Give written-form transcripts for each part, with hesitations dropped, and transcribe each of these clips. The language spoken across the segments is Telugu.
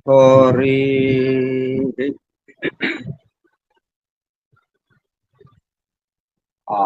హరి ఆ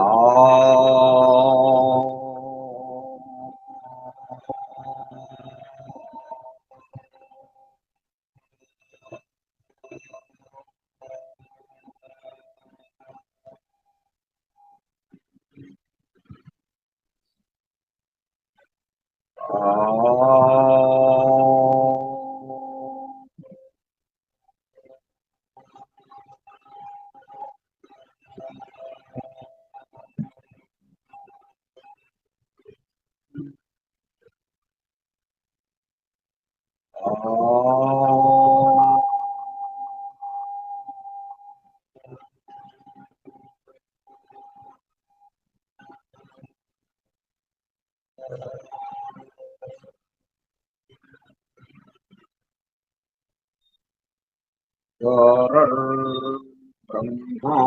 బ్రహ్మా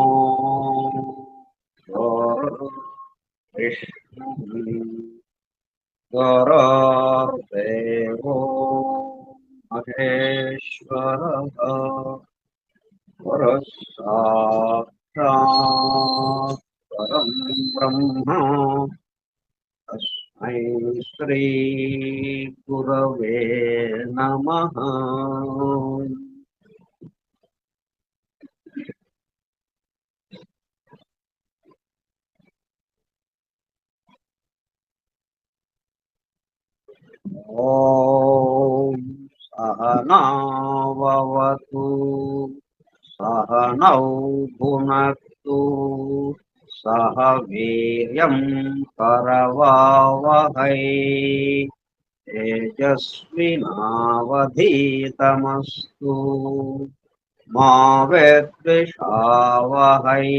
విష్ణు గురుర్దేవో మహేశ్వరః గురుః సాక్షాత్ పరం బ్రహ్మ తస్మై శ్రీ గురవే నమః. ఓం సహనావతు సహనౌ భునక్తు సహ వీర్యం కరవావహై తేజస్వినావధీతమస్తు మా విద్విషావహై.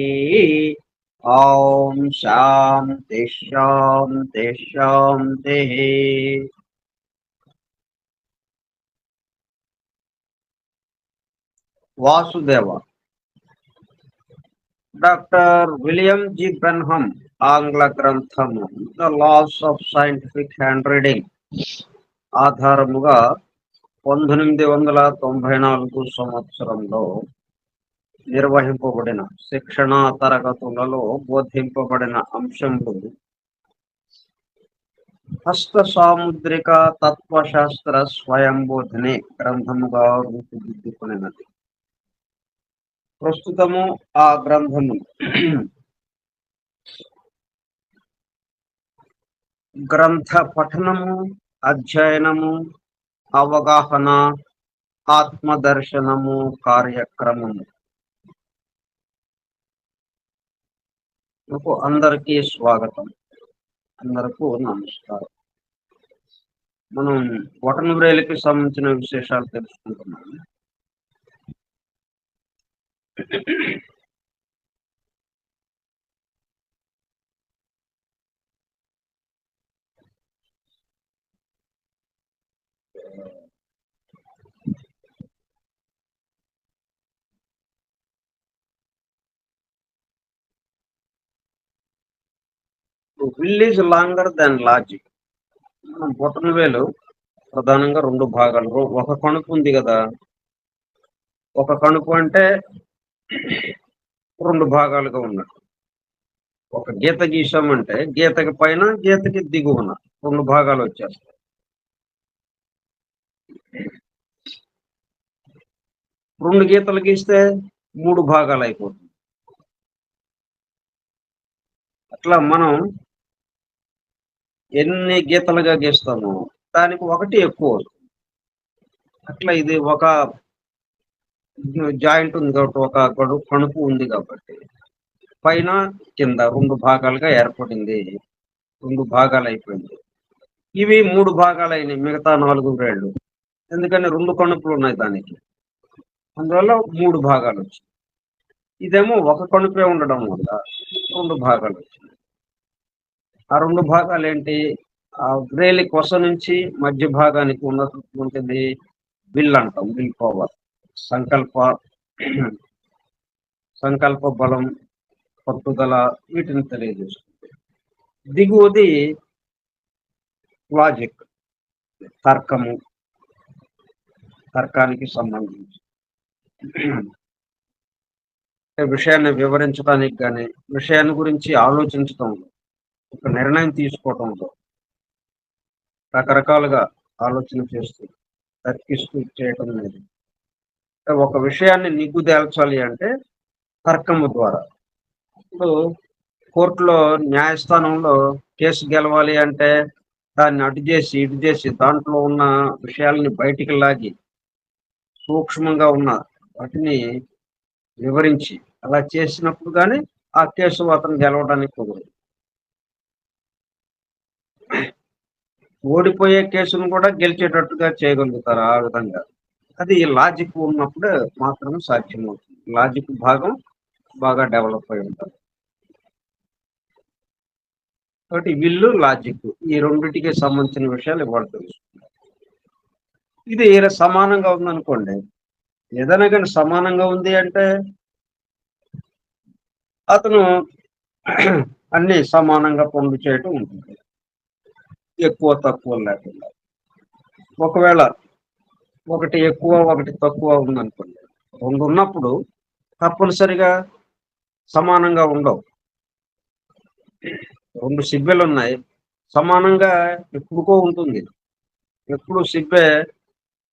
ఓం శాంతి శాంతి శాంతి. Vasudeva. Doctor William G Benham ఆంగ్ల గ్రంథము the laws of scientific hand reading ఆధారముగా 1894 సంవత్సరంలో నిర్వహింపబడిన శిక్షణా తరగతులలో బోధింపబడిన అంశములు హస్త సాముద్రిక తత్వశాస్త్ర స్వయంబోధిని గ్రంథముగా రూపుదిద్దుకున్నది. ప్రస్తుతము ఆ గ్రంథము గ్రంథ పఠనము, అధ్యయనము, అవగాహన, ఆత్మదర్శనము కార్యక్రమము. అందరికీ స్వాగతం, అందరికీ నమస్కారం. మనం బొటన వ్రేలికి సంబంధించిన విశేషాలు తెలుసుకుంటున్నాము. Will is longer than logic. బొటన వేలు ప్రధానంగా రెండు భాగాలు. ఒక కణుపు ఉంది కదా, ఒక కణుపు అంటే రెండు భాగాలుగా ఉన్నట్టు. ఒక గీత గీసామంటే గీతకి పైన గీతకి దిగువన రెండు భాగాలు వచ్చేస్తాయి. రెండు గీతలు గీస్తే మూడు భాగాలు అయిపోతుంది. అట్లా మనం ఎన్ని గీతలుగా గీస్తామో దానికి ఒకటి ఎక్కువ వస్తుంది. అట్లా ఇది ఒక జాయింట్ ఉంది కాబట్టి, ఒక కణుపు ఉంది కాబట్టి పైన కింద రెండు భాగాలుగా ఏర్పడింది, రెండు భాగాలు అయిపోయింది. ఇవి మూడు భాగాలు అయినాయి, మిగతా 4 వ్రేళ్ళు. ఎందుకని రెండు కణుపులు ఉన్నాయి దానికి, అందువల్ల మూడు భాగాలు వచ్చాయి. ఇదేమో ఒక కణుపే ఉండడం వల్ల రెండు భాగాలు వచ్చాయి. ఆ రెండు భాగాలు ఏంటి? ఆ వ్రేలి కొస నుంచి మధ్య భాగానికి ఉన్నటువంటి విల్ అంటాం, విల్ పవర్, సంకల్ప బలం, పట్టుదల, వీటిని తెలియజేస్తుంది. దిగువది లాజిక్, తర్కము. తర్కానికి సంబంధించి విషయాన్ని వివరించడానికి కానీ, విషయాన్ని గురించి ఆలోచించటంలో, ఒక నిర్ణయం తీసుకోవటంలో రకరకాలుగా ఆలోచన చేస్తూ, తర్కిస్తూ చేయటం అనేది. ఒక విషయాన్ని నిగ్గుదేల్చాలి అంటే తర్కము ద్వారా. ఇప్పుడు కోర్టులో, న్యాయస్థానంలో కేసు గెలవాలి అంటే దాన్ని అటు చేసి, ఇటు చేసి దాంట్లో ఉన్న విషయాలని బయటికి లాగి సూక్ష్మంగా ఉన్న వాటిని వివరించి అలా చేసినప్పుడు గాని ఆ కేసు అతను గెలవడానికి కుదరదు. ఓడిపోయే కేసును కూడా గెలిచేటట్టుగా చేయగలుగుతారు ఆ విధంగా. అది లాజిక్ ఉన్నప్పుడు మాత్రమే సాధ్యమవుతుంది. లాజిక్ భాగం బాగా డెవలప్ అయి ఉంటది. కాబట్టి విల్లు, లాజిక్ ఈ రెండిటికి సంబంధించిన విషయాలు ఇవాళ తెలుసుకున్నాం. ఇది సమానంగా ఉందనుకోండి. ఏదైనా కానీ సమానంగా ఉంది అంటే అతను అన్ని సమానంగా పనులు చేయటం ఉంటుంది. ఎక్కువ తక్కువ లేకుండా. ఒకవేళ ఒకటి ఎక్కువ, ఒకటి తక్కువ ఉందనుకోండి. 2 ఉన్నప్పుడు తప్పనిసరిగా సమానంగా ఉండవు. 2 సిబ్బెలున్నాయి. సమానంగా ఎప్పుడుకో ఉంటుంది. ఎప్పుడు సిబ్బె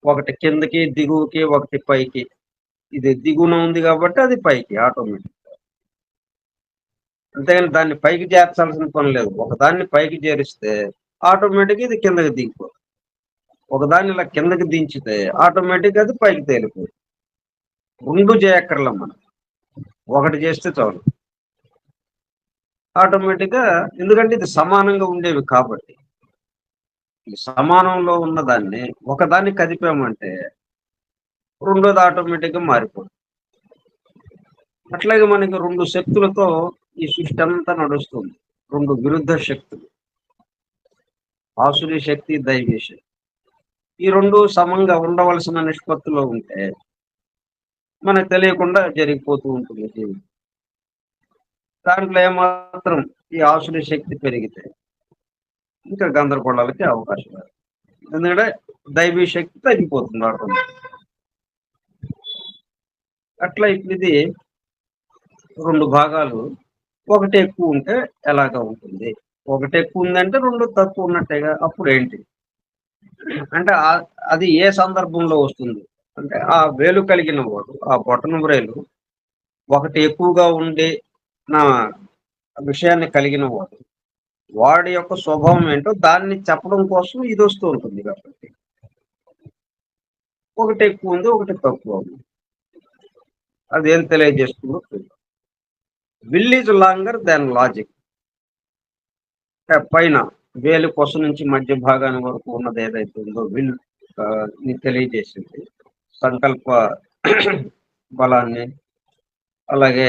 ఒకటి కిందకి, దిగువకి, ఒకటి పైకి. ఇది దిగువన ఉంది కాబట్టి అది పైకి ఆటోమేటిక్. అంతేగాని దాన్ని పైకి చేర్చాల్సిన పని లేదు. ఒకదాన్ని పైకి చేరిస్తే ఆటోమేటిక్‌గా ఇది కిందకి దిగిపోతుంది. ఒకదాన్ని ఇలా కిందకి దించితే ఆటోమేటిక్‌గా అది పైకి తేలిపోతుంది. 2 చేయక్కర్లా మనం. ఒకటి చేస్తే చాలు. ఆటోమేటిక్‌గా, ఎందుకంటే ఇది సమానంగా ఉండేవి కాబట్టి. ఈ సమానంలో ఉన్నదాన్ని ఒకదాన్ని కదిపామంటే రెండోది ఆటోమేటిక్‌గా మారిపోతుంది. అట్లాగే మనకి 2 శక్తులతో ఈ సృష్టి అంతా నడుస్తుంది. 2 విరుద్ధ శక్తులు. ఆసురీ శక్తి, దైవీ శక్తి. ఈ 2 సమంగా ఉండవలసిన నిష్పత్తిలో ఉంటే మనకు తెలియకుండా జరిగిపోతూ ఉంటుంది జీవితం. దాంట్లో ఏమాత్రం ఈ ఆసురీ శక్తి పెరిగితే ఇంకా గందరగోళాలకి అవకాశం లేదు. ఎందుకంటే దైవీ శక్తి తగ్గిపోతుంది ఆటోమేటిక్. అట్లా ఇప్పుడు ఇది 2 భాగాలు. ఒకటి ఎక్కువ ఉంటే ఎలాగా ఉంటుంది? ఒకటి ఎక్కువ ఉందంటే 2 తక్కువ ఉన్నట్టేగా. అప్పుడేంటి? అంటే అది ఏ సందర్భంలో వస్తుంది? అంటే ఆ వేలు కలిగిన వాడు, ఆ బొటన వ్రేలు ఒకటి ఎక్కువగా ఉండి నా విషయాన్ని కలిగిన వాడు, వాడి యొక్క స్వభావం ఏంటో దాన్ని చెప్పడం కోసం ఇదొస్తూ ఉంటుంది కాబట్టి. ఒకటి ఎక్కువ ఉంది, ఒకటి తక్కువ ఉంది. అదేం తెలియజేస్తుందో చూద్దాం. Will is longer than logic. పైన వేలు కొస నుంచి మధ్య భాగాన్ని వరకు ఉన్నది ఏదైతే ఉందో విల్ ని తెలియజేసింది. సంకల్ప బలాన్ని, అలాగే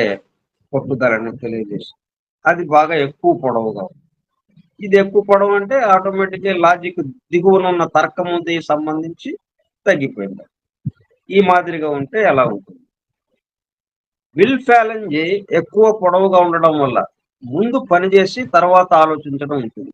పట్టుదలని తెలియజేసింది. అది బాగా ఎక్కువ పొడవుగా ఉంది. ఇది ఎక్కువ పొడవు అంటే ఆటోమేటిక్‌గా లాజిక్ దిగువన ఉన్న తర్కముకి సంబంధించి తగ్గిపోయింది. ఈ మాదిరిగా ఉంటే ఎలా ఉంటుంది? విల్ ఫాలెంజీ ఎక్కువ పొడవుగా ఉండడం వల్ల ముందు పని చేసి తర్వాత ఆలోచించడం ఉంటుంది.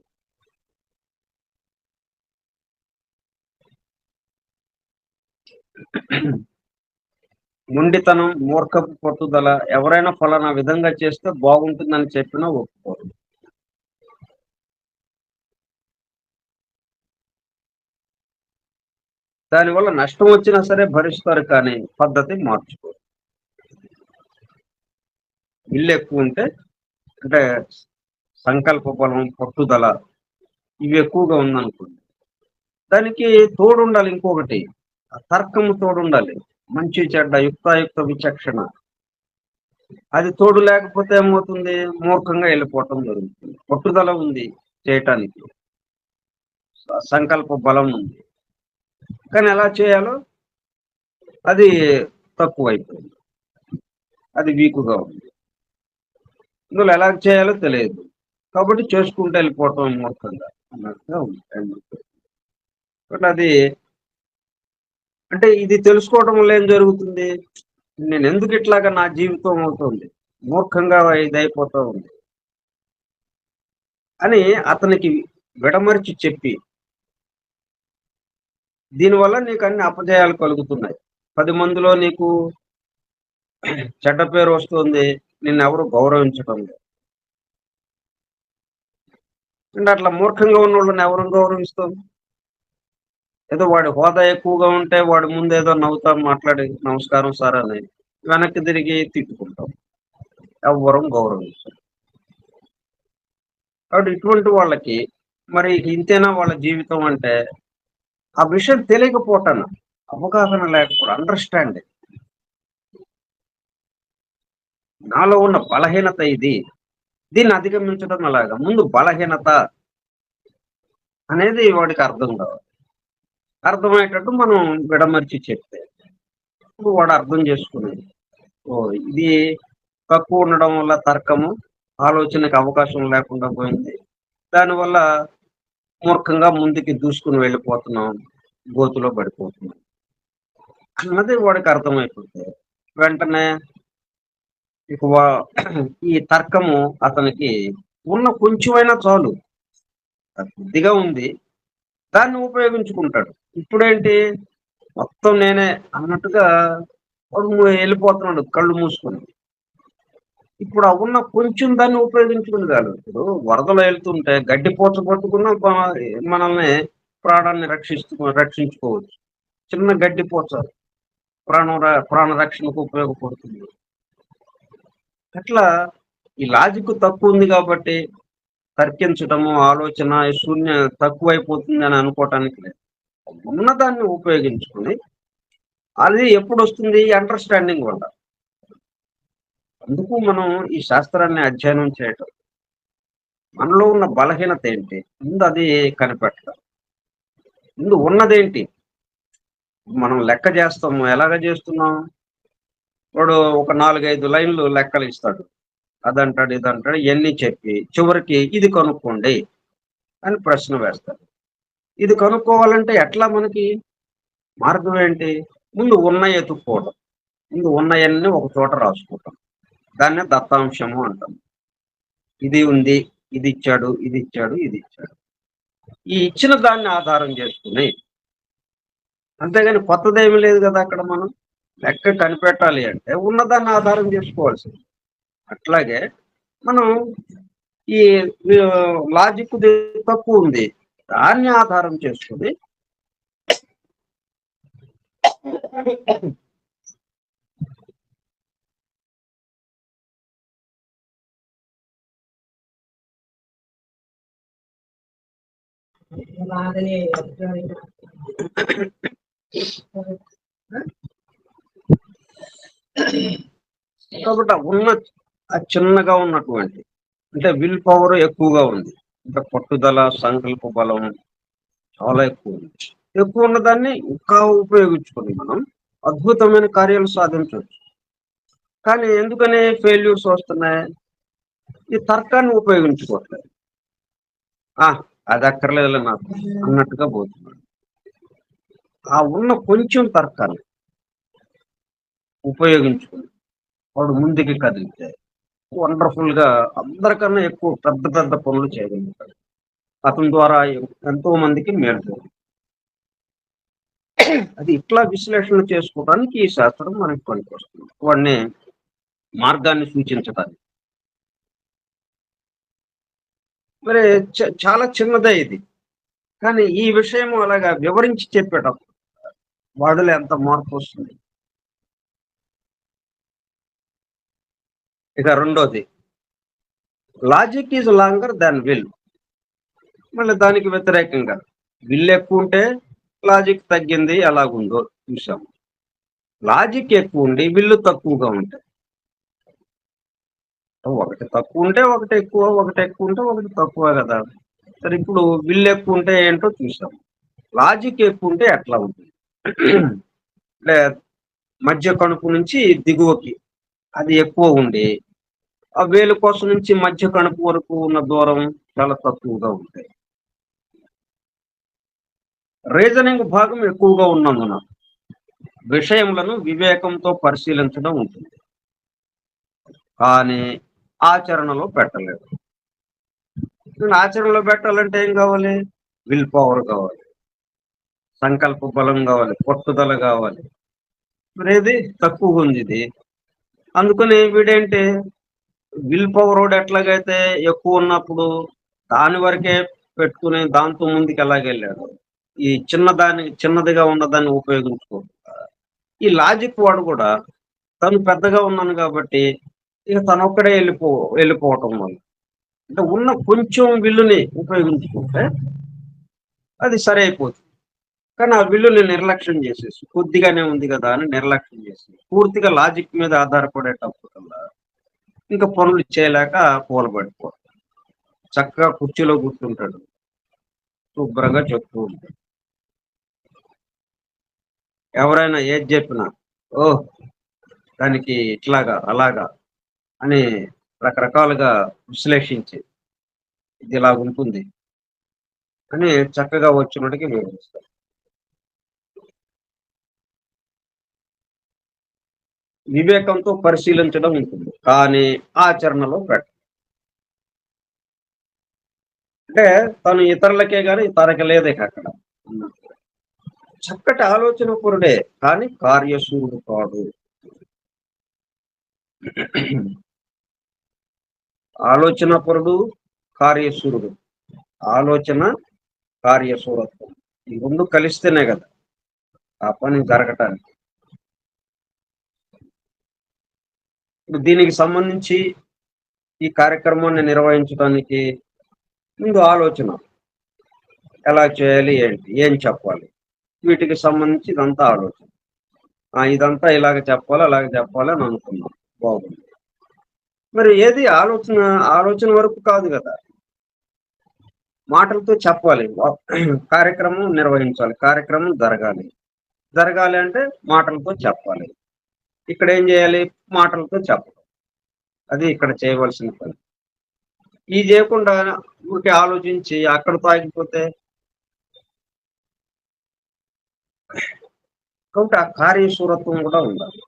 మొండితనం, మూర్ఖపు పట్టుదల, ఎవరైనా ఫలానా విధంగా చేస్తే బాగుంటుందని చెప్పినా ఒప్పుకోరు. దానివల్ల నష్టం వచ్చినా సరే భరిస్తారు కానీ పద్ధతి మార్చుకోరు. విల్ ఎక్కువ ఉంటే అంటే సంకల్ప బలం, పట్టుదల ఇవి ఎక్కువగా ఉందనుకోండి. దానికి తోడుండాలి ఇంకొకటి. తర్కము తోడుండాలి. మంచి చెడ్డ, యుక్తాయుక్త విచక్షణ. అది తోడు లేకపోతే ఏమవుతుంది? మూర్ఖంగా వెళ్ళిపోవటం జరుగుతుంది. పట్టుదల ఉంది చేయటానికి. సంకల్ప బలం ఉంది. కానీ ఎలా చేయాలో అది తక్కువైపోయింది. అది వీకుగా ఉంది. ఇందులో ఎలా చేయాలో తెలియదు. కాబట్టి చేసుకుంటూ వెళ్ళిపోవటం మూర్ఖంగా అన్నట్టుగా ఉంది. బట్ అది అంటే ఇది తెలుసుకోవడం వల్ల ఏం జరుగుతుంది? నేనెందుకు ఇట్లాగా నా జీవితం అవుతుంది? మూర్ఖంగా ఇదైపోతా ఉంది అని అతనికి విడమర్చి చెప్పి దీనివల్ల నీకు అన్ని అపజయాలు కలుగుతున్నాయి. 10 మందిలో నీకు చెడ్డ పేరు వస్తుంది. నిన్నెవరు గౌరవించటం లేదు. అంటే అట్లా మూర్ఖంగా ఉన్నోళ్ళని ఎవరు గౌరవిస్తాం? ఏదో వాడి హోదా ఎక్కువగా ఉంటే వాడి ముందేదో నవ్వుతాం, మాట్లాడి నమస్కారం సార్ అని వెనక్కి తిరిగి తిట్టుకుంటాం. ఎవ్వరం గౌరవించం. కాబట్టి ఇటువంటి వాళ్ళకి మరి ఇంతేనా వాళ్ళ జీవితం అంటే, ఆ విషయం తెలియకపోవటాన, అవగాహన లేకపోవడం, అండర్‌స్టాండింగ్. నాలో ఉన్న బలహీనత ఇది. దీన్ని అధిగమించడం ఎలాగా? ముందు బలహీనత అనేది వాడికి అర్థం కావాలి. అర్థమయ్యేటట్టు మనం విడమర్చి చెప్తే, ఇప్పుడు వాడు అర్థం చేసుకుని, ఓహ్! ఇది తక్కువ ఉండడం వల్ల తర్కము, ఆలోచనకు అవకాశం లేకుండా పోయింది. దానివల్ల మూర్ఖంగా ముందుకి దూసుకొని వెళ్ళిపోతున్నాం. గోతిలో పడిపోతున్నాం. అన్నది వాడికి అర్థమైపోతే, వెంటనే ఇక ఈ తర్కము అతనికి ఉన్న కొంచెమైనా చాలు. అది కొద్దిగా ఉంది. దాన్ని ఉపయోగించుకుంటాడు. ఇప్పుడేంటి మొత్తం నేనే అన్నట్టుగా వాడు ఎళ్ళిపోతున్నాడు కళ్ళు మూసుకొని. ఇప్పుడు ఆ ఉన్న కొంచెం దాన్ని ఉపయోగించుకునేదాలు. ఇప్పుడు వరదలో ఎళ్తుంటే గడ్డిపోచ పట్టుకున్న మనల్ని ప్రాణాన్ని రక్షించుకోవచ్చు. చిన్న గడ్డిపోచ ప్రాణ రక్షణకు ఉపయోగపడుతుంది. అట్లా ఈ లాజిక్ తక్కువుంది గాబట్టి తర్కించడము, ఆలోచన తక్కువైపోతుందని అనుకోవటానికి లేదు. ఉన్నదాన్ని ఉపయోగించుకొని అది ఎప్పుడొస్తుంది? అండర్‌స్టాండింగ్ వల్ల. అందుకు మనం ఈ శాస్త్రాన్ని అధ్యయనం చేయటం. మనలో ఉన్న బలహీనత ఏంటి? ముందు అది కనిపెట్టడం. ముందు ఉన్నదేంటి? మనం లెక్క జేస్తాము. ఎలాగ జేస్తున్నాం? వాడు ఒక 4, 5 లైన్‌లు లెక్కలిస్తాడు. అదంటాడు, ఇదంటాడు ఇయన్నీ చెప్పి చివరికి ఇది కనుక్కోండి అని ప్రశ్న వేస్తాడు. ఇది కనుక్కోవాలంటే ఎట్లా మనకి? మార్గం ఏంటి? ముందు ఉన్నయి ఎతుక్కోవడం. ముందు ఉన్నయన్నీ ఒక చోట రాసుకోవటం. దాన్నే దత్తాంశము అంటాం. ఇది ఉంది, ఇదిచ్చాడు, ఇదిచ్చాడు, ఇదిచ్చాడు. ఈ ఇచ్చిన దాన్ని ఆధారం చేసుకొని అంతేగాని కొత్తదేమీ లేదు గదా! అక్కడ మనం. లెక్క కనిపెట్టాలి అంటే ఉన్నదాన్ని ఆధారం చేసుకోవాల్సింది. అట్లాగే మనం ఈ లాజిక్‌ది తక్కువుంది. దాన్ని ఆధారం చేసుకొని కాబట్టి చిన్నగా ఉన్నటువంటి అంటే విల్ పవర్ ఎక్కువగా ఉంది. అంటే పట్టుదల, సంకల్ప బలం చాలా ఎక్కువుంది. ఎక్కువున్న దాన్ని ఇంకా ఉపయోగించుకొని మనం అద్భుతమైన కార్యాలు సాధించొచ్చు. కానీ ఎందుకని ఫెయిల్యూర్స్ వస్తున్నాయి? ఈ తర్కాన్ని ఉపయోగించుకోవట్లేదు. ఆ! అదక్కర్లేదులే నాకు అన్నట్టుగా పోతున్నాడు. ఆ ఉన్న కొంచెం తర్కాన్ని ఉపయోగించుకొని వాడు ముందుకి కదిలితే వండర్‌ఫుల్‌గా అందరికన్నా ఎక్కువ పెద్ద పెద్ద పనులు చేయగలుగుతాడు. అతని ద్వారా ఎంతో మందికి మేలు జరుగుతుంది. అది ఇట్లా విశ్లేషణ చేసుకోవడానికి ఈ శాస్త్రం మనకు పనికొస్తుంది. వాడిని మార్గాన్ని సూచించడానికి. మరి చాలా చిన్నదే ఇది. కానీ ఈ విషయం అలాగా వివరించి చెప్పేటప్పుడు వాడిలో ఎంత మార్పొస్తుంది. ఇక రెండోది logic is longer than will. మళ్ళీ దానికి వ్యతిరేకంగా విల్ ఎక్కువుంటే లాజిక్ తగ్గింది ఎలాగుందో చూసాం. లాజిక్ ఎక్కువుండి విల్లు తక్కువగా ఉంటాయి. ఒకటి తక్కువుంటే ఒకటి ఎక్కువ, ఒకటి ఎక్కువుంటే ఒకటి తక్కువ గదా! సరే ఇప్పుడు విల్ ఎక్కువుంటే ఏంటో చూసాం. లాజిక్ ఎక్కువుంటే ఎట్లా ఉంటుంది? అంటే మధ్య కణుపు నుంచి దిగువకి అది ఎక్కువ ఉండి, ఆ వేలుకోస నుంచి మధ్య కణుపు వరకు ఉన్న దూరం చాలా తక్కువగా ఉంటాయి. రీజనింగ్ భాగం ఎక్కువగా ఉన్నందున విషయములను వివేకంతో పరిశీలించడం ఉంటుంది. కానీ ఆచరణలో పెట్టలేరు. ఆచరణలో పెట్టాలంటే ఏం కావాలి? విల్ పవర్ కావాలి. సంకల్ప బలం కావాలి, పట్టుదల కావాలి. మరేది తక్కువ ఉంది ఇది. అందుకని వీడేంటి విల్ పవర్ వాడు ఎట్లాగైతే ఎక్కువ ఉన్నప్పుడు దాని వరకే పెట్టుకుని దాంతో ముందుకు ఎలాగెళ్ళాడు. ఈ చిన్నదిగా ఉన్నదాన్ని ఉపయోగించుకోకుండా ఈ లాజిక్ వాడు కూడా తను పెద్దగా ఉన్నాను కాబట్టి ఇక తనొక్కడే వెళ్ళిపోవటం వల్ల అంటే ఉన్న కొంచెం విల్లుని ఉపయోగించుకుంటే అది సరి అయిపోతుంది. కానీ ఆ విల్లుని నిర్లక్ష్యం చేసేసి కొద్దిగానే ఉంది కదా అని నిర్లక్ష్యం చేసి పూర్తిగా లాజిక్ మీద ఆధారపడేటప్పుడల్లా ఇంకా పనులు చేయలేక కూలబడిపోతాడు. చక్కగా కుర్చీలో కూర్చుంటాడు. శుభ్రంగా చెప్తూ ఉంటాడు. ఎవరైనా ఏది చెప్పినా ఓహ్! దానికి ఇట్లాగా, అలాగా అని రకరకాలుగా విశ్లేషించి ఇది ఇలాగుంటుంది అని చక్కగా వచ్చినోడికి వివరిస్తారు. వివేకంతో పరిశీలించడం ఉంటుంది. కానీ ఆచరణలో అంటే తను ఇతరులకే గాని తనకి లేదిక అక్కడ. చక్కటి ఆలోచనాపరుడే కానీ కార్యశూరుడు కాడు. ఆలోచనాపరుడు, కార్యశూరుడు. ఆలోచన, కార్యశూరత్వం. ఈ 2 కలిస్తేనే కదా ఆ పని జరగటానికి. ఇప్పుడు దీనికి సంబంధించి ఈ కార్యక్రమాన్ని నిర్వహించడానికి ముందు ఆలోచన. ఎలా చేయాలి? ఏంటి? ఏం చెప్పాలి? వీటికి సంబంధించి ఇదంతా ఆలోచన. ఇదంతా ఇలాగ చెప్పాలి, అలాగ చెప్పాలి అని అనుకున్నాం. బాగుంది. మరి ఏది ఆలోచన వరకు కాదు గదా! మాటలతో చెప్పాలి. కార్యక్రమం నిర్వహించాలి. కార్యక్రమం జరగాలి. జరగాలి అంటే మాటలతో చెప్పాలి. ఇక్కడేం జేయాలి? మాటలతో చెప్పడం. అది ఇక్కడ చేయవలసిన పని. ఇది జేయకుండా ఊరికే ఆలోచించి అక్కడితో ఆగిపోతే కాబట్టి ఆ కార్యశూరత్వం గూడా ఉండాలి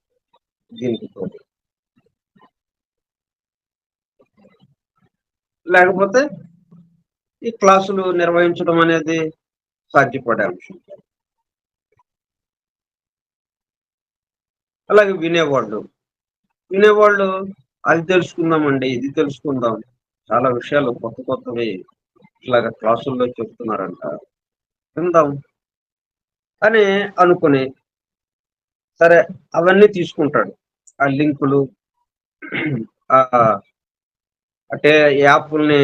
దీనికి తోడు. లేకపోతే ఈ క్లాసులు నిర్వహించడం అనేది సాధ్యపడే అంశం. అలాగే వినేవాళ్ళు అది తెలుసుకుందామండి, ఇది తెలుసుకుందాం. చాలా విషయాలు కొత్తవి ఇట్లాగ క్లాసుల్లో చెప్తున్నారంట. విందాం అని అనుకుని సరే అవన్నీ తీసుకుంటాడు. ఆ లింకులు అంటే యాప్‌ల్ని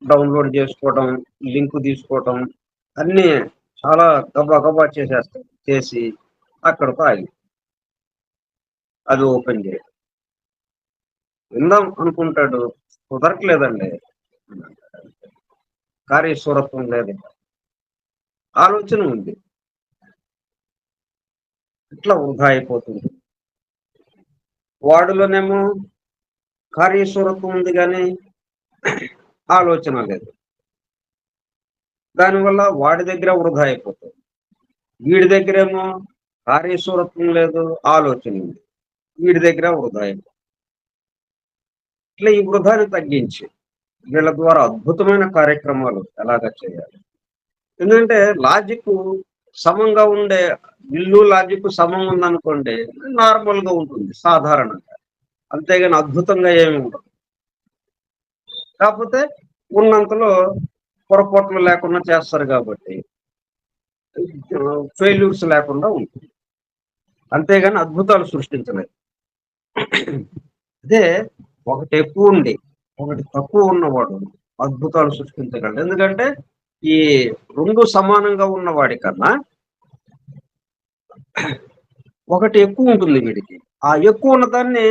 డౌన్‌లోడ్ చేసుకోవడం, లింక్ తీసుకోవటం అన్నీ చాలా గబా చేసేస్తాడు. చేసి అక్కడితో అది ఓపెన్ చేయడం. విందాం అనుకుంటాడు. కుదరట్లేదండి. కార్యశూరత్వం లేదు. ఆలోచన ఉంది. ఇట్లా వృధా అయిపోతుంది. వాడిలోనేమో కార్యశూరత్వం ఉంది గానీ ఆలోచన లేదు. దానివల్ల వాడి దగ్గర వృధా అయిపోతుంది. వీడి దగ్గరేమో కార్యశూరత్వం లేదు, ఆలోచన ఉంది. వీడి దగ్గర వృధా అయిపోతుంది. ఇట్లా ఈ వృధాని తగ్గించి వీళ్ళ ద్వారా అద్భుతమైన కార్యక్రమాలు ఎలాగా చేయాలి. ఎందుకంటే లాజిక్ సమంగా ఉండే లాజిక్ సమం ఉందనుకోండి నార్మల్‌గా ఉంటుంది సాధారణంగా. అంతేగాని అద్భుతంగా ఏమి ఉండదు. కాకపోతే ఉన్నంతలో పొరపాట్లు లేకుండా చేస్తారు కాబట్టి ఫెయిల్యూర్స్ లేకుండా ఉంటుంది. అంతేగాని అద్భుతాలు సృష్టించలేదు. అదే ఒకటి ఎక్కువ ఉండి, ఒకటి తక్కువ ఉన్నవాడు అద్భుతాలు సృష్టించగలడు. ఎందుకంటే ఈ 2 సమానంగా ఉన్నవాడి కన్నా ఒకటి ఎక్కువ ఉంటుంది వీడికి. ఆ ఎక్కువ ఉన్నదాన్ని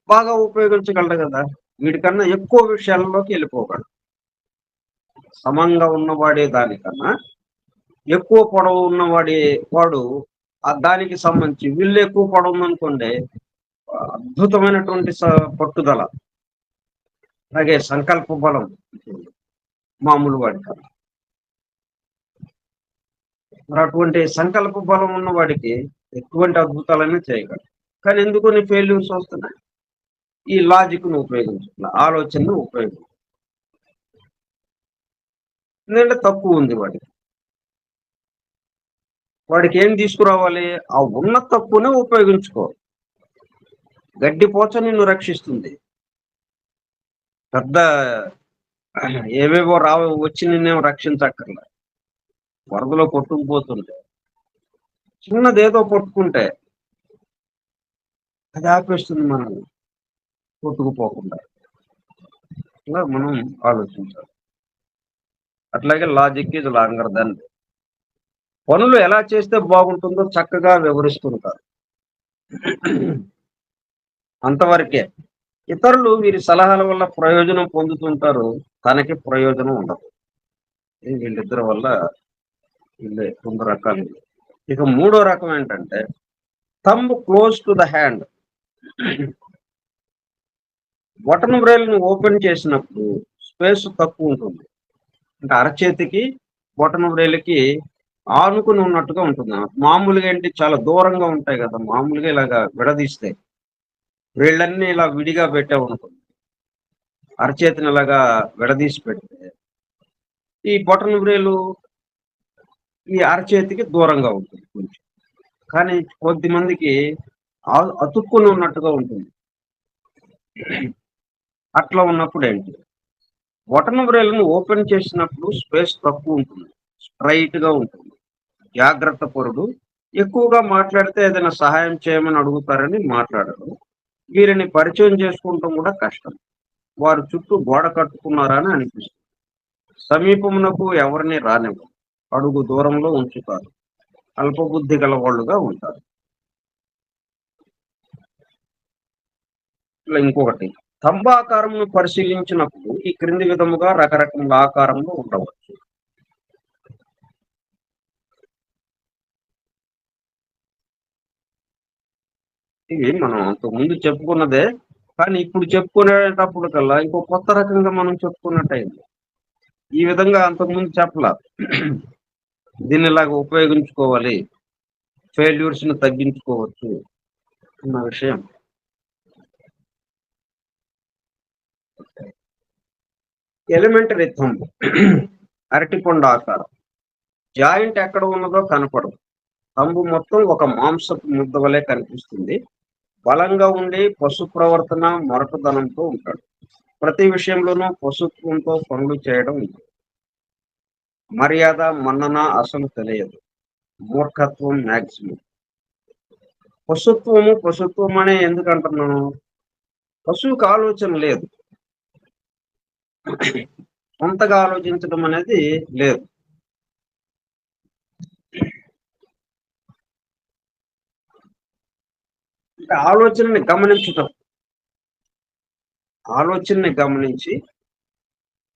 బాగా ఉపయోగించగలడు కదా! వీడికన్నా ఎక్కువ విషయాలలోకి వెళ్ళిపోగలడు. సమంగా ఉన్నవాడే దానికన్నా ఎక్కువ పొడవు వాడు దానికి సంబంధించి విల్లు ఎక్కువ పొడవు ఉందనుకోండి అద్భుతమైనటువంటి పట్టుదల అలాగే సంకల్ప బలం మామూలు వాడి కన్నా. మరి అటువంటి సంకల్ప బలం ఉన్న వాడికి ఎటువంటి అద్భుతాలన్నీ చేయగలరు. కానీ ఎందుకు ఫెయిల్యూర్స్ వస్తున్నాయి? ఈ లాజిక్‌ను ఉపయోగించట్ల. ఆలోచనను ఎందుకంటే తక్కువ ఉంది వాడికి. వాడికి ఏం తీసుకురావాలి? ఆ ఉన్న తప్పునే ఉపయోగించుకో. గడ్డిపోచ నిన్ను రక్షిస్తుంది. పెద్ద ఏవేవో వచ్చి నిన్నేం రక్షించక్కర్లా. వరదలో కొట్టుకుపోతుంటే. చిన్నదేదో పట్టుకుంటే అది ఆపేస్తుంది మనల్ని కొట్టుకుపోకుండా. ఇలా మనం ఆలోచించాలి. అట్లాగే లాజిక్ ఈజ్ లాంగర్ దెన్. పనులు ఎలా చేస్తే బాగుంటుందో చక్కగా వివరిస్తుంటారు. అంతవరకే. ఇతరులు వీరి సలహాల వల్ల ప్రయోజనం పొందుతుంటారు. తనకి ప్రయోజనం ఉండదు. వీళ్ళిద్దరి వల్ల వీళ్ళే 2 రకాలు. ఇక మూడో రకం ఏంటంటే thumb close to the hand. బటన్ బ్రేల్‌ని ఓపెన్ చేసినప్పుడు స్పేస్ తక్కువ ఉంటుంది. అంటే అరచేతికి బటన్ బ్రేల్‌కి ఆనుకుని ఉన్నట్టుగా ఉంటుంది. మామూలుగా ఏంటి చాలా దూరంగా ఉంటాయి కదా! మామూలుగా ఇలాగా విడదీస్తే. వేళ్ళన్నీ ఇలా విడిగా పెట్టామనుకోండి. అరచేతిని ఇలాగా విడదీసి పెడితే, ఈ బొటన వ్రేలు ఈ అరచేతికి దూరంగా ఉంటుంది కొంచెం. కానీ కొద్దిమందికి అతుక్కుని ఉన్నట్టుగా ఉంటుంది. అట్లా ఉన్నప్పుడేంటి? బొటన వ్రేలును ఓపెన్ చేసినప్పుడు స్పేస్ తక్కువ ఉంటుంది. స్ట్రెయిట్‌గా ఉంటుంది. జాగ్రత్త పరుడు. ఎక్కువగా మాట్లాడితే ఏదైనా సహాయం చేయమని అడుగుతారని మాట్లాడరు. వీరిని పరిచయం చేసుకుంటం కూడా కష్టం. వారు చుట్టూ గోడ కట్టుకున్నారా అని అనిపిస్తుంది. సమీపమునకు ఎవరిని రానివ్వరు. అడుగు దూరంలో ఉంచుతారు. అల్పబుద్ధి గలవాళ్ళుగా ఉంటారు. ఇట్లా ఇంకొకటి స్తంభాకారమును పరిశీలించినప్పుడు ఈ క్రింది విధముగా రకరకాల ఆకారంలో ఉండవచ్చు. ఇవి మనం అంతకుముందు చెప్పుకున్నదే. కానీ ఇప్పుడు చెప్పుకునేటప్పుడు కల్లా ఇంకో కొత్త రకంగా మనం చెప్పుకున్నట్టయింది. ఈ విధంగా అంతకుముందు చెప్పలా. దీన్ని ఇలాగ ఉపయోగించుకోవాలి. ఫెయిల్యూర్స్ ని తగ్గించుకోవచ్చు అన్న విషయం. Elementary thumb. అరటిపండు ఆకారం. జాయింట్ ఎక్కడ ఉన్నదో కనపడదు. థంబ్ మొత్తం ఒక మాంసపు ముద్ద వలె కనిపిస్తుంది. బలంగా ఉండి పశు ప్రవర్తన, మొరటుదనంతో ఉంటాడు. ప్రతి విషయంలోనూ పశుత్వంతో పనులు చేయడం మర్యాద, మన్నన అసలు తెలియదు. మూర్ఖత్వం మాక్సిమం. పశుత్వం అనే ఎందుకు అంటున్నాను? పశువుకి ఆలోచన లేదు. సొంతగా ఆలోచించడం అనేది లేదు. అంటే ఆలోచనని గమనించి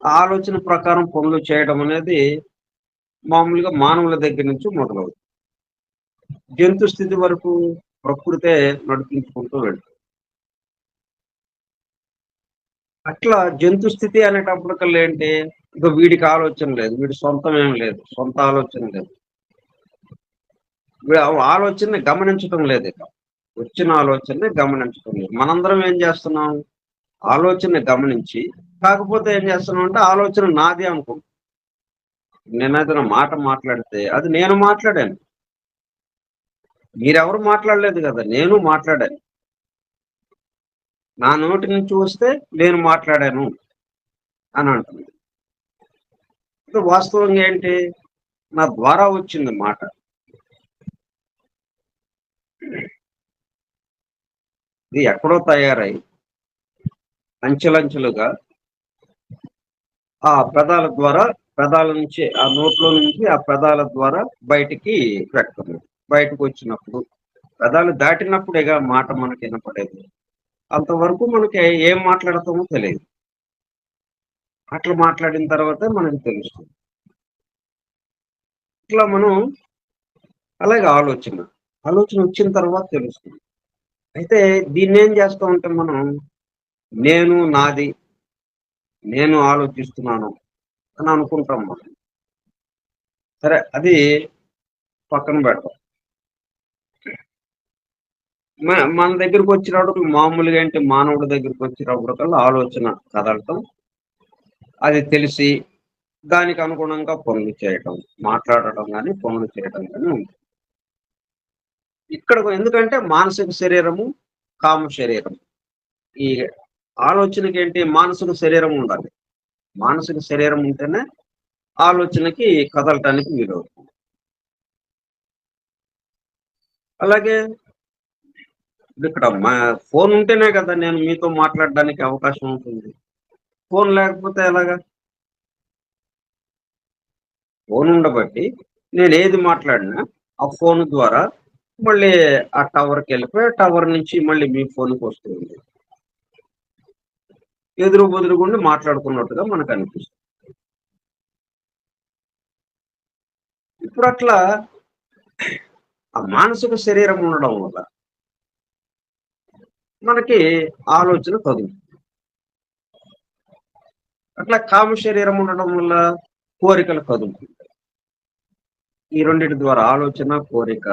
ఆలోచన ప్రకారం పనులు చేయడం అనేది మామూలుగా మానవుల దగ్గర నుంచి మొదలవుతుంది. జంతు స్థితి వరకు ప్రకృతే నడిపించుకుంటూ వెళ్తుంది. అట్లా జంతు స్థితి అనేటప్పటికల్లా ఏంటి? ఇక వీడికి ఆలోచన లేదు. వీడి సొంతం ఏం లేదు. సొంత ఆలోచన లేదు. ఆలోచనని గమనించటం లేదు ఇక. వచ్చిన ఆలోచనని గమనించటం లేదు. మనందరం ఏం చేస్తున్నాం? ఆలోచనని గమనించి, కాకపోతే ఏం చేస్తున్నాం అంటే ఆలోచన నాది అనుకుంటాం. నేనేదైనా మాట మాట్లాడితే అది నేను మాట్లాడాను. మీరెవరు మాట్లాడలేదు గదా! నేను మాట్లాడాను. నా నోటి నుంచి వస్తే నేను మాట్లాడాను అని అంటుంది. వాస్తవంగా ఏంటి? నా ద్వారా వచ్చింది మాట. ఇది ఎక్కడో తయారై అంచెలంచెలుగా ఆ పెదాల నుంచి ఆ నోట్లో నుంచి ఆ పెదాల ద్వారా బయటికి వ్యక్తం. బయటకొచ్చినప్పుడు పెదాలు దాటినప్పుడేగా మాట మనకి వినపడేది. అంతవరకు మనకి ఏం మాట్లాడతామో తెలీదు. అట్లా మాట్లాడిన తర్వాతే మనకు తెలుస్తుంది. ఇట్లా మనం అలాగే ఆలోచన వచ్చిన తర్వాత తెలుస్తుంది. అయితే దీన్నేం చేస్తామంటే మనం నేను, నాది, నేను ఆలోచిస్తున్నాను అని అనుకుంటాం మనం. సరే అది పక్కన పెడదాం. మన దగ్గరకొచ్చినప్పుడు మామూలుగా ఏంటి మానవుడి దగ్గరకొచ్చినప్పటికల్లా ఆలోచన కదలటం, అది తెలిసి దానికి అనుగుణంగా పనులు చేయటం, మాట్లాడటం గాని, పనులు చేయటం గాని ఉంటుంది. ఇక్కడ ఎందుకంటే మానసిక శరీరము, కామ శరీరం. ఈ ఆలోచనకేంటి మానసిక శరీరం ఉండాలి. మానసిక శరీరం ఉంటేనే ఆలోచనకి కదలటానికి వీలవుతుంది. అలాగే ఇక్కడ ఫోన్ ఉంటేనే కదా నేను మీతో మాట్లాడడానికి అవకాశం ఉంటుంది. ఫోన్ లేకపోతే ఎలాగా? ఫోన్ ఉండబట్టి నేనేది మాట్లాడినా ఆ ఫోన్ ద్వారా మళ్ళీ ఆ టవర్‌కెళ్ళిపోయి, టవర్ నుంచి మళ్ళీ మీ ఫోన్‌కొస్తుంది. ఎదురు బెదురుగుండి మాట్లాడుకున్నట్టుగా మనకనిపిస్తుంది. ఇప్పుడట్లా ఆ మానసిక శరీరం ఉండడం వల్ల మనకి ఆలోచన కదులుతుంది. అట్లా కామ శరీరం ఉండడం వల్ల కోరికలు కదులుతుంది. ఈ రెండిటి ద్వారా ఆలోచన, కోరిక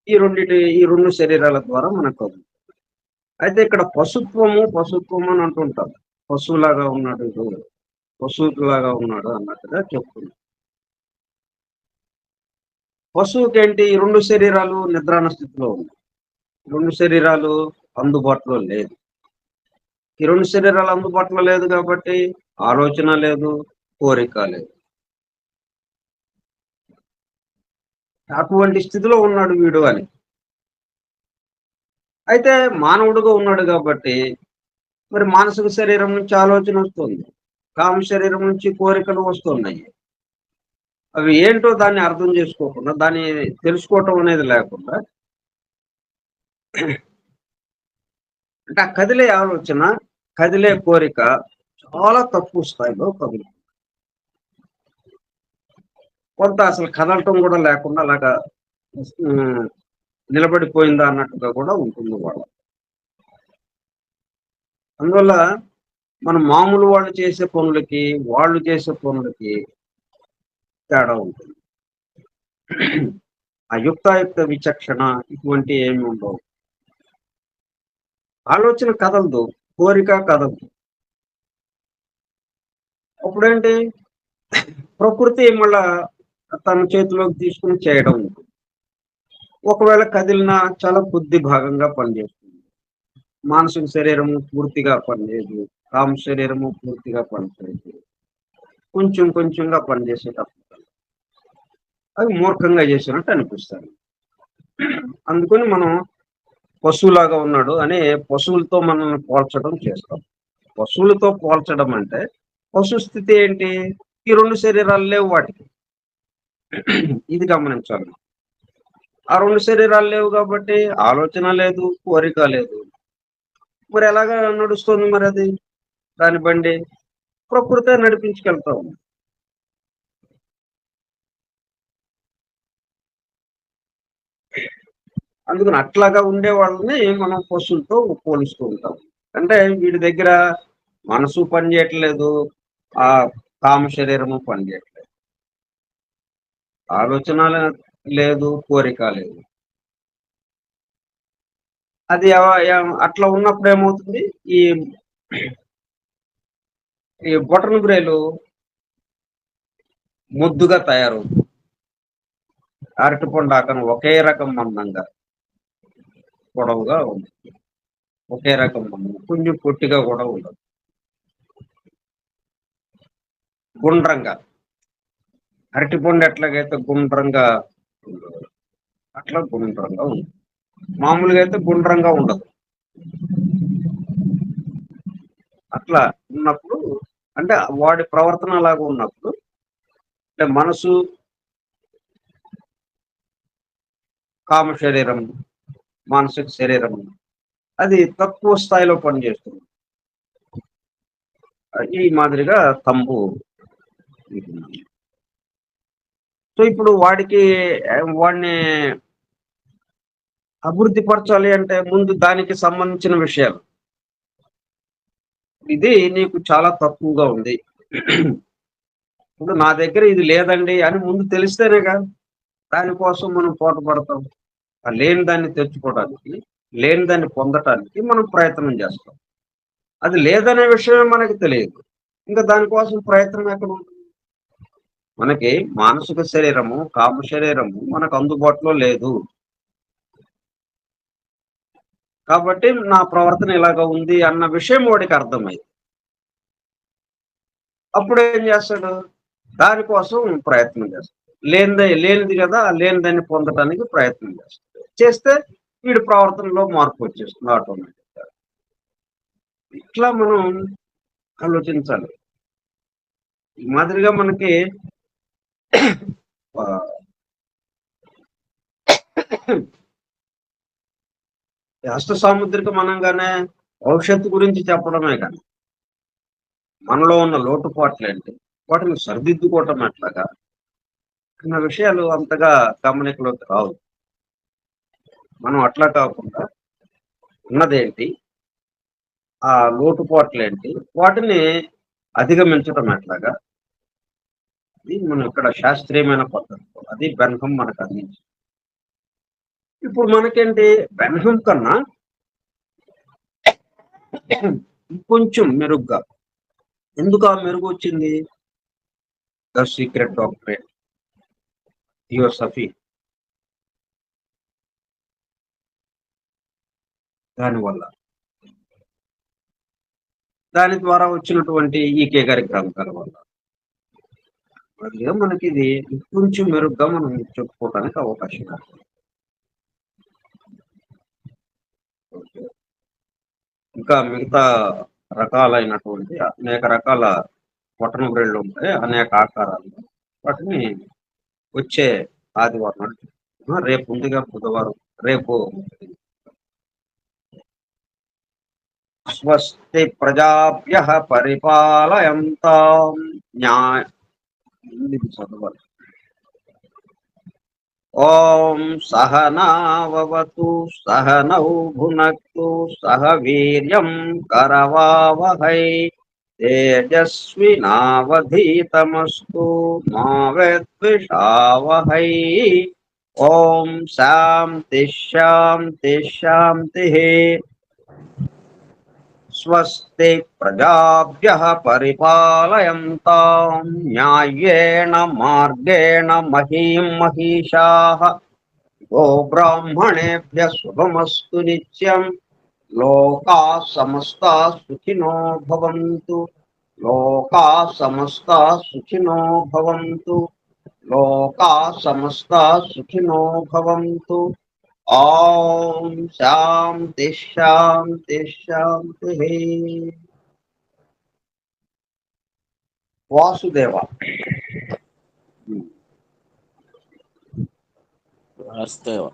ఈ 2 శరీరాల ద్వారా మనకు కదులుతుంది. అయితే ఇక్కడ పశుత్వం అని అంటుంటాం. పశువులాగా ఉన్నాడు ఈడు, పశువులాగా ఉన్నాడు అన్నట్టుగా చెప్తుంది. పశువుకేంటి ఈ 2 శరీరాలు నిద్రాణ స్థితిలో ఉన్నాయి. 2 శరీరాలు అందుబాటులో లేదు. ఈ 2 శరీరాలు అందుబాటులో లేదు కాబట్టి ఆలోచన లేదు, కోరిక లేదు. అటువంటి స్థితిలో ఉన్నాడు వీడు అని. అయితే మానవుడుగా ఉన్నాడు గాబట్టి, మరి మానసిక శరీరం నుంచి ఆలోచనొస్తుంది. కామ శరీరం నుంచి కోరికలు వస్తున్నాయి. అవి ఏంటో దాన్ని అర్థం జేసుకోకుండా, దాన్ని తెలుసుకోవటం అనేది లేకుండా అంటే ఆ కదిలే ఆలోచన, కదిలే కోరిక చాలా తక్కువ స్థాయిలో కదులుతుంది. కొంత అసలు కదలటం గూడా లేకుండా అలాగా హ్మ్. నిలబడిపోయిందా అన్నట్టుగా కూడా ఉంటుంది వాళ్ళ. అందువల్ల మనం మామూలు వాళ్ళు చేసే పనులకి, వాళ్ళు చేసే పనులకి తేడా ఉంటుంది. ఆ యుక్తాయుక్త విచక్షణ ఇటువంటివి ఏమి ఉండవు. ఆలోచన కదలదు. కోరిక కదలదు. అప్పుడేంటి ప్రకృతి మళ్ళా తన చేతిలోకి తీసుకొని చేయడం ఉంటుంది. ఒకవేళ కదిలినా చాలా కొద్ది భాగంగా పనిచేస్తుంది. మానసిక శరీరము పూర్తిగా పనిచేయదు. కామ శరీరము పూర్తిగా పనిచేయదు. కొంచెం కొంచెంగా పనిచేసేటప్పుడు అవి మూర్ఖంగా చేసినట్టు అనిపిస్తాయి. అందుకని మనం పశువులాగా ఉన్నాడు అని పశువులతో మనల్ని పోల్చడం చేస్తాం. పశువులతో పోల్చడం అంటే పశు స్థితి ఏంటి? ఈ 2 శరీరాలు లేవు వాటికి. ఇది గమనించాలి. ఆ 2 శరీరాలు లేవు కాబట్టి ఆలోచన లేదు, కోరిక లేదు. మరి ఎలాగా నడుస్తుంది మరది? దాని బండి? ప్రకృతే నడిపించుకెళ్తా ఉంది. అందుకని అట్లాగా ఉండే వాళ్ళని మనం పశువులతో పోలుస్తూ ఉంటాం. అంటే వీడి దగ్గర మనసు పని చేయట్లేదు. ఆ కామ శరీరము పని చేయట్లేదు. ఆలోచన లేదు, కోరిక లేదు. అది అట్లా ఉన్నప్పుడు ఏమవుతుంది? ఈ ఈ బొటన బ్రేలు ముద్దుగా తయారవుతుంది. అరటిపండు ఆకారం ఒకే రకం మందంగా, పొడవుగా ఉంది. ఒకే రకం మందం. కొంచెం పొట్టిగా కూడా ఉండదు. గుండ్రంగా. అరటిపండు ఎట్లాగైతే గుండ్రంగా ఉందో, అట్లా గుండ్రంగా ఉంది. మామూలుగా అయితే గుండ్రంగా ఉండదు. అట్లా ఉన్నప్పుడు అంటే వాడి ప్రవర్తన అలాగా ఉన్నప్పుడు అంటే మనసు, కామ శరీరం, మానసిక శరీరం అది తక్కువ స్థాయిలో పనిచేస్తుంది. ఈ మాదిరిగా తంబు ఉంటుంది. సో, ఇప్పుడు వాడిని అభివృద్ధి పరచాలి అంటే ముందు దానికి సంబంధించిన విషయాలు. ఇది నీకు చాలా తక్కువగా ఉంది. ఇప్పుడు నా దగ్గర ఇది లేదండి అని ముందు తెలిస్తేనేగా దానికోసం మనం పోటపడతాం. లేని దాన్ని తెచ్చుకోవడానికి, లేని దాన్ని పొందటానికి మనం ప్రయత్నం చేస్తాం. అది లేదనే విషయమే మనకు తెలియదు. ఇంకా దానికోసం ప్రయత్నం ఎక్కడుంటుంది? మనకి మానసిక శరీరము, కామ శరీరము మనకు అందుబాటులో లేదు. కాబట్టి నా ప్రవర్తన ఇలాగ ఉంది అన్న విషయం వాడికి అర్థమైంది. అప్పుడు ఏం చేస్తాడు? దానికోసం ప్రయత్నం చేస్తాడు. లేనిది కదా! లేనిదాన్ని పొందటానికి ప్రయత్నం చేస్తాడు. చేస్తే వీడి ప్రవర్తనలో మార్పు వచ్చేస్తుంది ఆటోమేటిక్‌గా. ఇట్లా మనం ఆలోచించాలి. ఈ మాదిరిగా మనకి ఆహ్, అష్ట సాముద్రికం అనంగానే భవిష్యత్తు గురించి చెప్పడమే గాని, మనలో ఉన్న లోటుపాట్లేంటి? వాటిని సరిదిద్దుకోవటం ఎట్లాగా? అన్న విషయాలు అంతగా గమనికలోకి రావు. మనం అట్లా కాకుండా ఉన్నదేంటి? ఆ లోటుపాట్లేంటి? వాటిని అధిగమించటం ఎట్లాగా? ఇది మనం ఇక్కడ శాస్త్రీయమైన పద్ధతిలో. అది బెన్‌హమ్ మనకు అందించింది. ఇప్పుడు మనకేంటి బెన్‌హమ్ కన్నా ఇంకొంచెం మెరుగ్గా. ఎందుకు ఆ మెరుగొచ్చింది? 'ద సీక్రెట్ డాక్టరేట్' థియోసఫీ దానివల్ల. దాని ద్వారా వచ్చినటువంటి ఈకే గారి గ్రంథాల వల్ల. కొద్దిగా మనకిది ఇంకొంచెం మెరుగ్గా మనం చెప్పుకోవడానికి అవకాశం ఉంది. ఓకే. ఇంకా మిగతా రకాలైనటువంటి అనేక రకాల బొటన వ్రేళ్ళుంటాయి. అనేక ఆకారాలు. వాటిని వచ్చే ఆదివారం నాడు రేపు ఉందిగా బుధవారం. రేపు స్వస్తి ప్రజాభ్యః పరిపాలయంతాం ఇది చదవాలి. ఓం సహనావవతు సహనౌ భునక్తు సహ వీర్యం కరవావహై తేజస్వినావధీతమస్తు మా విద్విషావహై. ఓం శాంతి శాంతి శాంతి. స్వస్తి ప్రజాభ్యః పరిపాలయంతాం న్యాయేన మార్గేణ మహీం మహిషాః గోబ్రాహ్మణేభ్యः శుభమస్తు నిత్యం. లోకాः సమస్తాः సుఖినో భవంతు. లోకాः సమస్తాः సుఖినో భవంతు. లోకాः సమస్తాः సుఖినో భవంతు. ఓం శాంతి శాంతి శాంతి. వాసుదేవ. వాస్తవ